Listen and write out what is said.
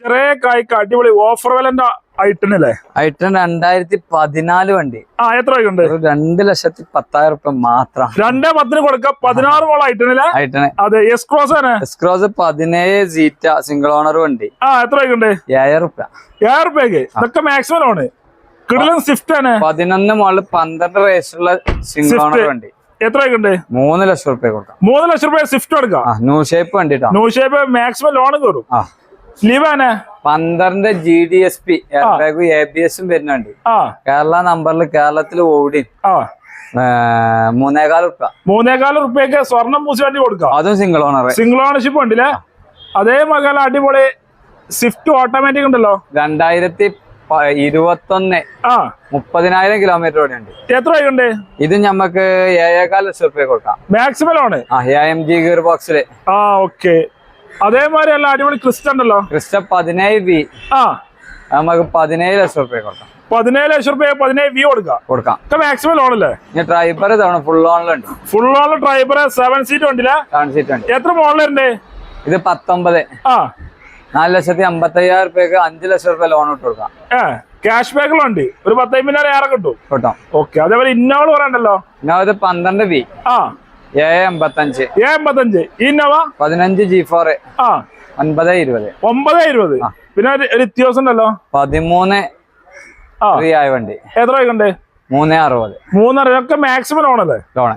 ചെറിയ കായ്ക്ക് അടിപൊളി ഓഫർ വിലന്റെ ഐറ്റനല്ലേ? ഐറ്റൻ 2014 വണ്ടി. എത്ര രൂപയുണ്ട്? 2,10,000 മാത്രം. 2,10,000 കൊടുക്കാം. 16 മോൾ ഐറ്റനല്ലേ? ഐറ്റന് അതെ. എസ് ക്രോസ് 17 സീറ്റ സിംഗിൾ ഓണർ വണ്ടി. എത്ര രൂപയുണ്ട്? 7,000. 7,000 ഇതൊക്കെ മാക്സിമം ആണ്. കിടിലൻ സ്വിഫ്റ്റ് ആണ്. 11 മോള് 12 വയസ്സുള്ള സിംഗിൾ ഓണർ വണ്ടി. എത്ര രൂപയുണ്ട്? 3 ലക്ഷം റുപ്യ കൊടുക്കാം. 3 ലക്ഷം രൂപ സ്വിഫ്റ്റ് കൊടുക്കാം. ന്യൂ ഷേപ്പ് വണ്ടിട്ടോ. ന്യൂ ഷേപ്പ് മാക്സിമം ലോൺ കയറും. ലീവാണ് 12 GDSP ABS വരുന്നുണ്ട്. കേരള നമ്പറിൽ കേരളത്തിൽ ഓടി 3,400 റുപ്യ. 3,400 റുപ്യക്ക് സ്വർണ്ണം പൂശി വണ്ടി കൊടുക്കാം. അതും സിംഗിൾ ഓണർ. സിംഗിൾ ഓണർഷിപ്പ് ഉണ്ടല്ലേ? അതേ മകൻ അടിപൊളി സ്വിഫ്റ്റ് ഓട്ടോമാറ്റിക് ഉണ്ടല്ലോ. 2021 30,000 കിലോമീറ്റർ ഓടി ഉണ്ട്. എത്ര രൂപയുണ്ട്? ഇത് ഞമ്മക്ക് 7,4 ലക്ഷം റുപ്യ കൊടുക്കാം. Maximum loan. AMG ഗിയർ ബോക്സില്. ഓക്കെ. അതേമാതിരി അല്ല അടിപൊളി ക്രിസ്റ്റ ഉണ്ടല്ലോ. ക്രിസ്റ്റ 17V നമുക്ക് 17 ലക്ഷം റുപ്യ കൊടുക്കാം. 17 ലക്ഷം റുപ്യ 17V കൊടുക്കാം. മാക്സിമം ലോൺ അല്ലേ? ഡ്രൈവർ തവണ ഫുൾ ഓണിലുണ്ട്. ഫുൾ ഓണിൽ ഡ്രൈവർ 7 സീറ്റ് ഉണ്ടല്ലേ? 7 സീറ്റ് ഉണ്ട്. എത്ര മോഡലുണ്ട്? ഇത് 19. 4,55,000 റുപ്യക്ക് 5 ലക്ഷം റുപ്യ ലോൺ ഇട്ട് കൊടുക്കാം. ക്യാഷ് ബാക്കുകളുണ്ട്. ഒരു 10,000 ഏറെ കിട്ടും. ഓക്കെ. അതേപോലെ ഇന്നോവ പറയണ്ടല്ലോ. Innova 12V. A85. Innova 15 G4 9,20. പിന്നെ ഒരു വ്യത്യാസം ഉണ്ടല്ലോ. 13 ഫ്രീ ആയ വണ്ടി. എത്ര രൂപയുണ്ട്? 3,60. 3,60 ഒക്കെ മാക്സിമം ലോണല്ലേ? ലോണ്.